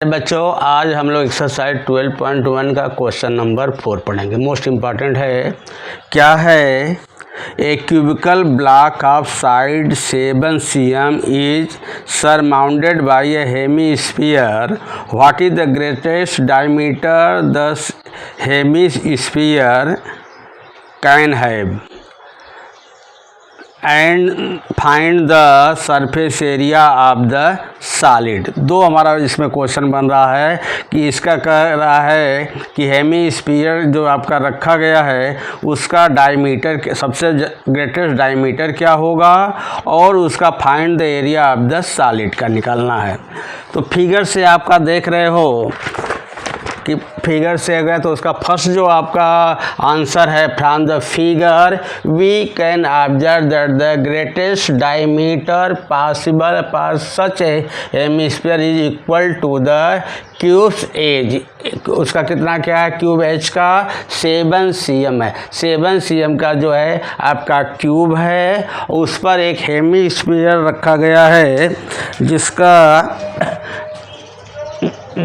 बच्चों आज हम लोग एक्सरसाइज 12.1 का क्वेश्चन नंबर 4 पढ़ेंगे। मोस्ट इम्पॉर्टेंट है। क्या है? A cubical block of side 7 cm is surmounted by a hemisphere. What is the greatest diameter the hemisphere can have and find the surface area of the solid. दो हमारा इसमें question बन रहा है कि इसका कह रहा है कि हेमीस्फीयर जो आपका रखा गया है उसका डायमीटर सबसे ग्रेटेस्ट डायमीटर क्या होगा और उसका find the area of the solid का निकालना है। तो फिगर से आपका देख रहे हो कि फिगर से अगर तो उसका फर्स्ट जो आपका आंसर है from the figure we can observe that the greatest diameter possible for such a hemisphere is equal to the cube's edge. उसका कितना क्या है? क्यूब एज का 7 cm है। 7 cm का जो है आपका क्यूब है, उस पर एक हेमिस्फीयर रखा गया है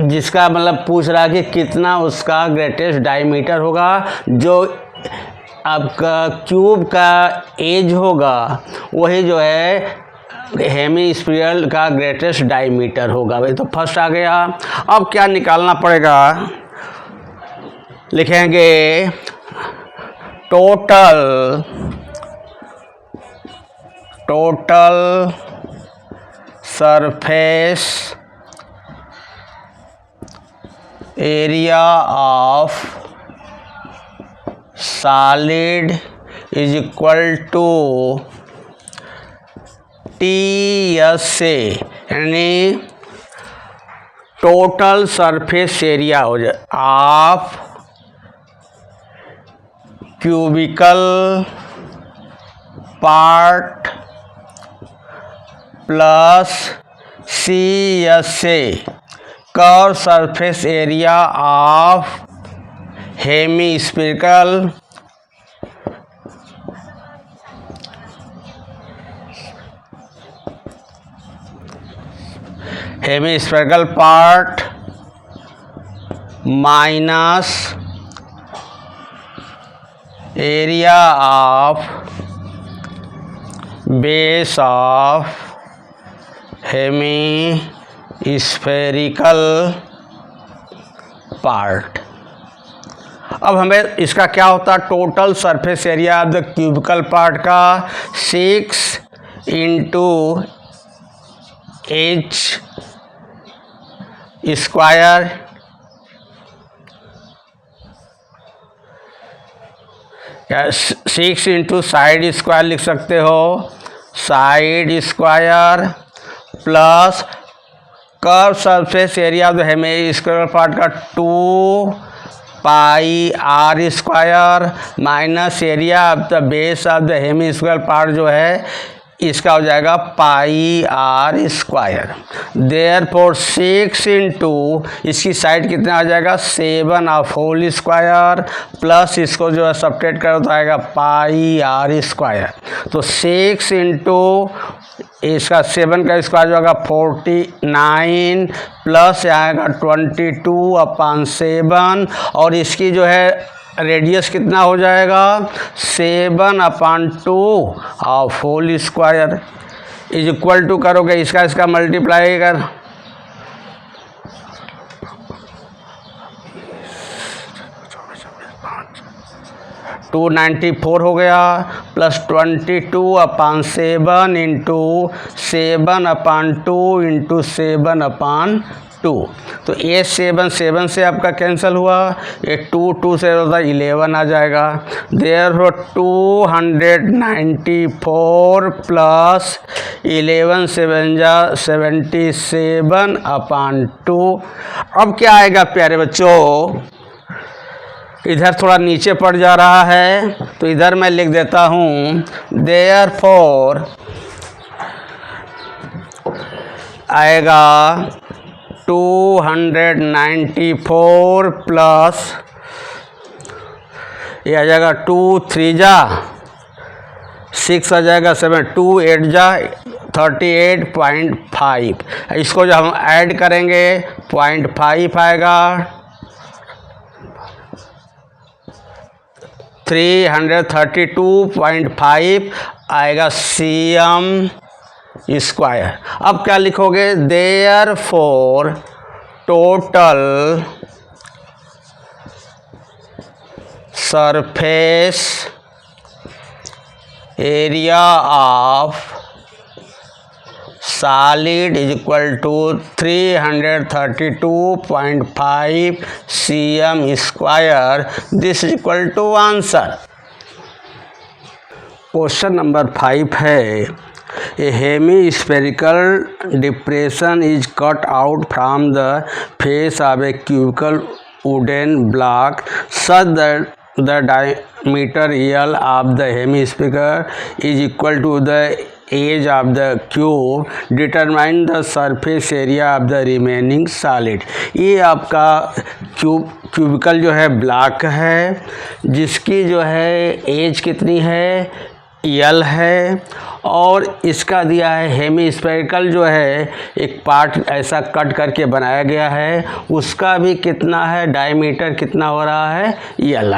जिसका मतलब पूछ रहा है कि कितना उसका ग्रेटेस्ट डायमीटर होगा। जो आपका क्यूब का एज होगा वही जो है हेमिस्फीयर का ग्रेटेस्ट डायमीटर होगा। भाई तो फर्स्ट आ गया। अब क्या निकालना पड़ेगा? लिखेंगे total surface area of solid is equal to TSA, यानी टोटल सरफेस एरिया हो जाए of cubical part plus CSA curve surface area of hemispherical part minus area of base of hemispherical part. अब हमें इसका क्या होता है? Total surface area of the cubical part का 6 इंटू एच स्क्वायर या 6 इंटू साइड स्क्वायर लिख सकते हो, side square plus curve surface area of the hemispherical part का 2 pi r square minus area of the base of the hemispherical part जो है इसका हो जाएगा pi r square. Therefore 6 into इसकी साइड कितना आ जाएगा? 7 ऑफ होल स्क्वायर प्लस इसको जो है सब्ट्रैक्ट करो तो आएगा पाई आर स्क्वायर। तो 6 इंटू इसका 7 का स्क्वायर जो होगा 49 प्लस आएगा 22/7 और इसकी जो है रेडियस कितना हो जाएगा? 7/2 of whole square is equal to करोगे इसका मल्टीप्लाई कर 294 हो गया प्लस 22/7 इंटू 7/2 इंटू 7/2। तो ये 7 से आपका कैंसिल हुआ, ये 2 से होता 11 आ जाएगा। देयरफॉर 294 प्लस 11 7 जा 77/2। अब क्या आएगा प्यारे बच्चों? इधर थोड़ा नीचे पड़ जा रहा है तो इधर मैं लिख देता हूँ। देयरफॉर आएगा 294 प्लस ये आ जाएगा 2 3 जा 6 आ जाएगा 7 2 8 जा 38.5। इसको जो हम ऐड करेंगे 0.5 आएगा, 332.5 आएगा cm स्क्वायर। अब क्या लिखोगे, therefore total surface area of solid is equal to 332.5 cm square. This is equal to answer. Question number 5 है, a hemispherical depression is cut out from the face of a cubical wooden block such that the diameter L of the hemisphere is equal to the edge of the cube. Determine the surface area of the remaining solid। ये आपका cubicle जो है block है, जिसकी जो है as कितनी है, L है, और इसका दिया है हेमीस्फेरिकल जो है एक पार्ट ऐसा कट करके बनाया गया है, उसका भी कितना है, डायमीटर कितना हो रहा है, L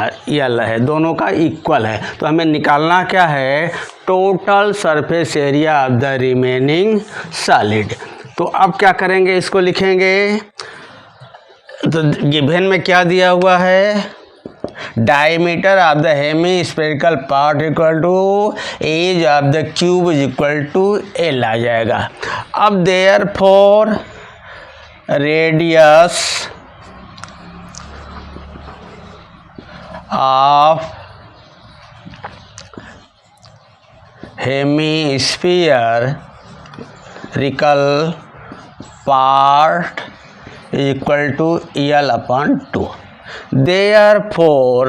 है, दोनों का इक्वल है। तो हमें निकालना क्या है, total surface area of the remaining solid. तो अब क्या करेंगे, इसको लिखेंगे। तो गिवन में क्या दिया हुआ है, diameter of the hemispherical part equal to edge of the cube is equal to L आ जाएगा। अब therefore radius of hemispherical part is equal to L/2। Therefore,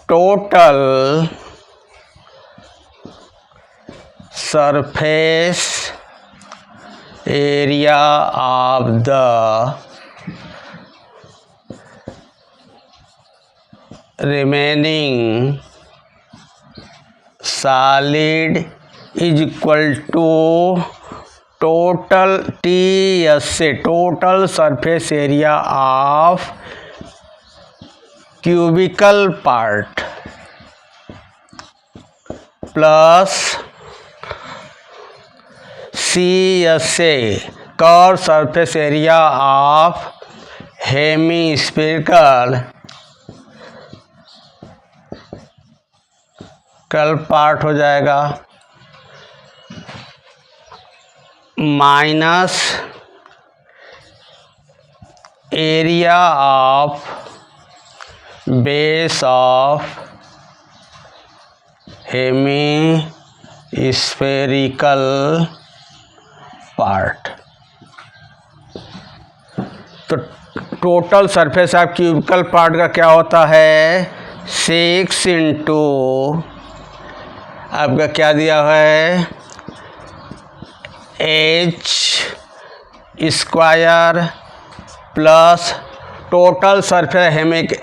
total surface area of the remaining solid is equal to total TS से total surface area of cubical part plus CS से curve surface area of hemispherical part हो जाएगा, minus area of base of hemispherical part. तो total surface of cubical part का क्या होता है, 6 into आपका क्या दिया है, H square plus total surface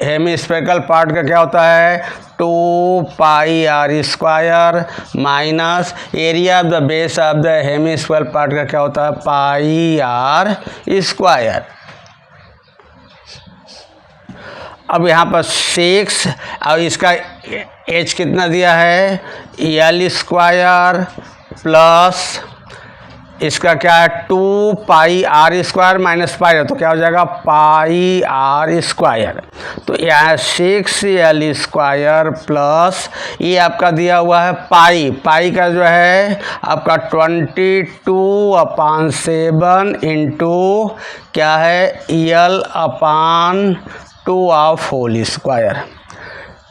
hemispherical part का क्या होता है, 2πr square minus area of the base of the hemispherical part का क्या होता है, πr स्क्वायर। अब यहाँ पर 6 और इसका H कितना दिया है, L स्क्वायर प्लस इसका क्या है, 2πr स्क्वायर माइनस पाई है, तो क्या हो जाएगा, πr स्क्वायर। तो यहाँ 6L स्क्वायर प्लस ये आपका दिया हुआ है पाई का जो है आपका 22/7 इंटू क्या है, L/2 of whole square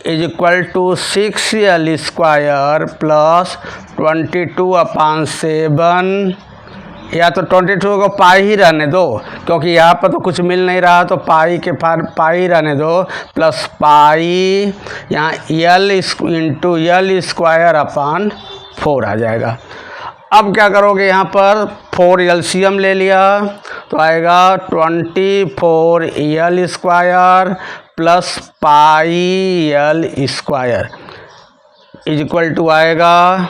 is equal to 6L square plus 22/7, या तो 22 को पाई ही रहने दो क्योंकि यहाँ पर तो कुछ मिल नहीं रहा, तो पाई के पाई रहने दो, प्लस पाई यहाँ L इंटू L स्क्वायर/4 आ जाएगा। अब क्या करोगे, यहाँ पर 4 LCM ले लिया तो आएगा 24L square plus πL square is equal to आएगा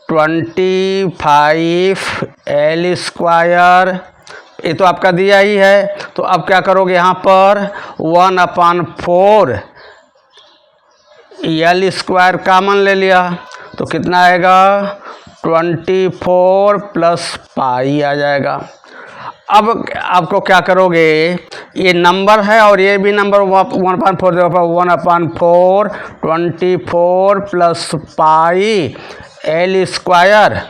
25L², ये तो आपका दिया ही है। तो अब क्या करोगे, यहाँ पर 1/4 L² कॉमन ले लिया, तो कितना आएगा 24 + पाई आ जाएगा। अब आपको क्या करोगे, ये नंबर है और ये भी नंबर 1/4 देखो, 1/4 24 + पाई L²,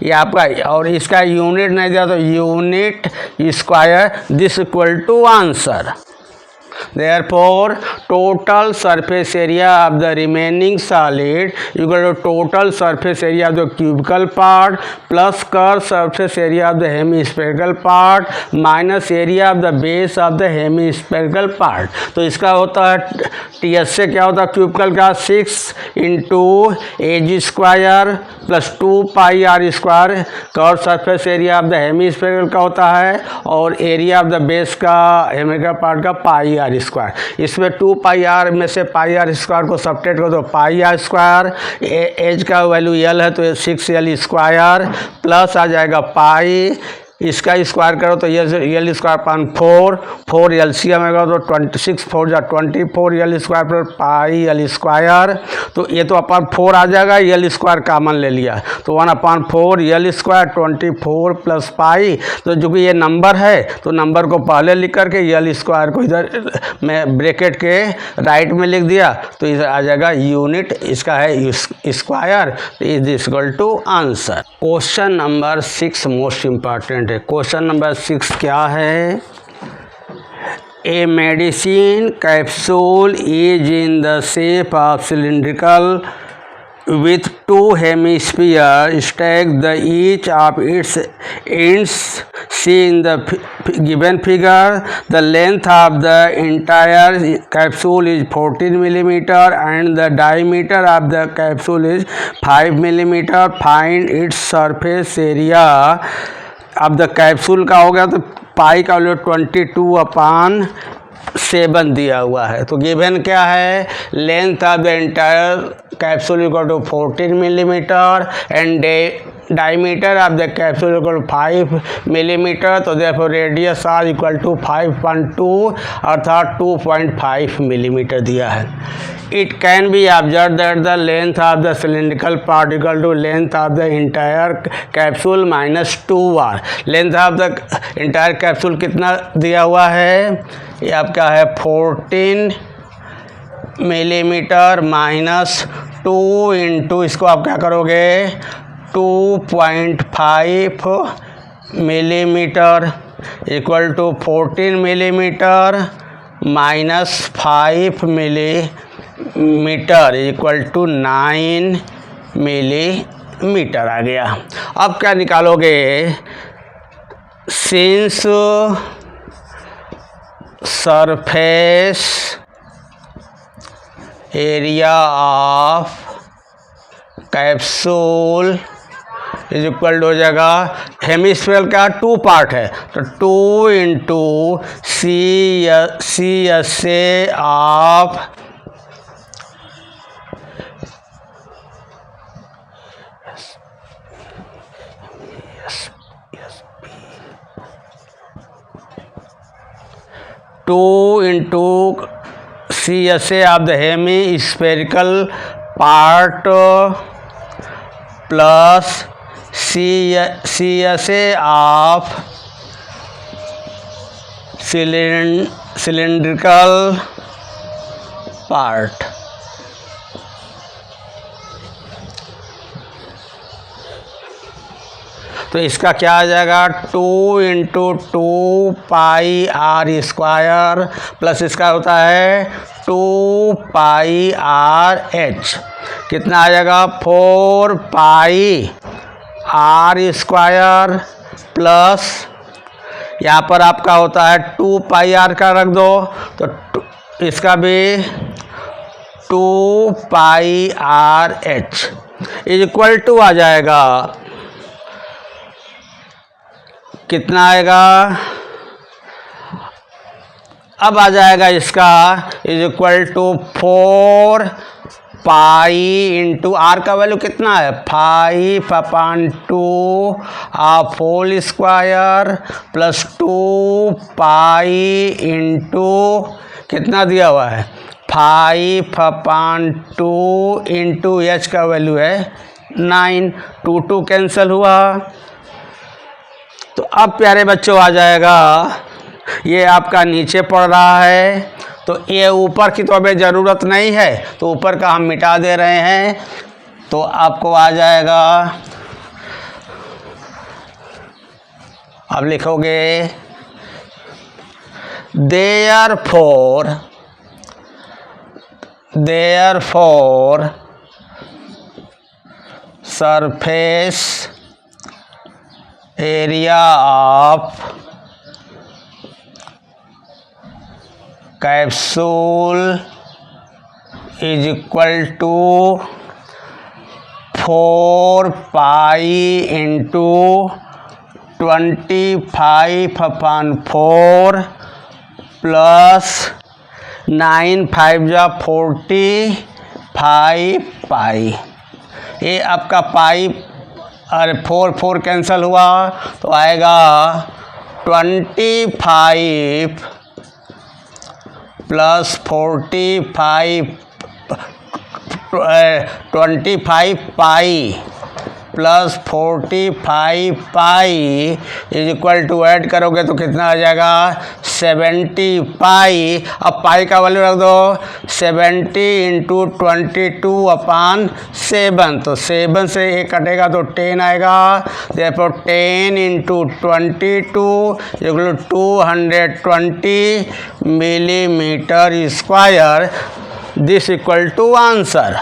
ये आपका, और इसका यूनिट नहीं दिया तो unit square, this equal to answer. Therefore, total surface area of the remaining solid equal to total surface area of the cubical part plus curved surface area of the hemispherical part minus area of the base of the hemispherical part। तो इसका होता है TS से क्या होता है cubicle का 6 × AG² + 2πr², curve surface area of the hemispherical का होता है, और एरिया ऑफ द बेस का हेमिस्फेरिकल पार्ट का πr²। इसमें 2πr में से πr² को सब्ट्रैक्ट कर दो, πr², एज का वैल्यू l है तो 6L² प्लस आ जाएगा पाई, इसका स्क्वायर करो तो L²/4, 4 LCM आएगा तो 26 4 जा 24 L² प्लस पाई L², तो ये तो अपन 4 आ जाएगा, L² कॉमन ले लिया तो 1/4 L² 24 + पाई। तो जो कि ये नंबर है तो नंबर को पहले लिख करके L² को इधर मैं ब्रैकेट के राइट में लिख दिया, तो इधर आ जाएगा यूनिट, इसका है square, is equal to answer. Question number 6 most important है। क्वेश्चन नंबर 6 क्या है, a medicine capsule is in the shape of cylindrical with 2 hemispheres stacked the each of its ends see in the given figure. The length of the entire capsule is 14 mm and the diameter of the capsule is 5 mm. Find its surface area of the capsule का हो गया, तो पाई का value 22/7 दिया हुआ है। तो given क्या है, length of the entire capsule equal to 14 mm and diameter of the capsule equal to 5 mm, तो therefore radius are equal to 5.2 अर्थात 2.5 mm दिया है। It can be observe that the length of the cylindrical part equal to length of the entire capsule -2r। Length of the entire capsule कितना दिया हुआ है, ये आपका है 14 mm -2 इंटू इसको आप क्या करोगे 2.5 mm equal to 14 mm -5 mm equal to 9 mm आ गया। अब क्या निकालोगे, since surface area of capsule is equal to हो जाएगा, हेमिस्फीयर का 2 पार्ट है तो 2 × CSA of CSA of the hemispherical part plus CSA of cylindrical part। तो इसका क्या आ जाएगा 2 × 2πr² प्लस इसका होता है 2πrh, कितना आ जाएगा 4πr² प्लस यहाँ पर आपका होता है 2πr का रख दो तो इसका भी 2πrh इज इक्वल टू आ जाएगा, कितना आएगा, अब आ जाएगा इसका is equal to 4 pi into r का वैल्यू कितना है 5/2 ऑफ whole square plus 2 pi into कितना दिया हुआ है 5/2 इंटू एच का वैल्यू है 9, 2 कैंसिल हुआ। तो अब प्यारे बच्चों आ जाएगा, ये आपका नीचे पड़ रहा है, तो ये ऊपर की तो अभी ज़रूरत नहीं है, तो ऊपर का हम मिटा दे रहे हैं। तो आपको आ जाएगा, अब लिखोगे therefore surface area of capsule is equal to 4 pi into 25/4 plus 9 5 जा 45 पाई। ये आपका पाई, अरे 4 कैंसिल हुआ, तो आएगा 25 plus 45 25 pi plus 45 pi is equal to add करोगे तो कितना आ जाएगा 70 पाई। अब पाई का वैल्यू रख दो 70 इंटू 22/7, तो 7 से 1 कटेगा तो 10 आएगा। therefore 10 into 22 equal to 220 millimetre square. This equal to answer.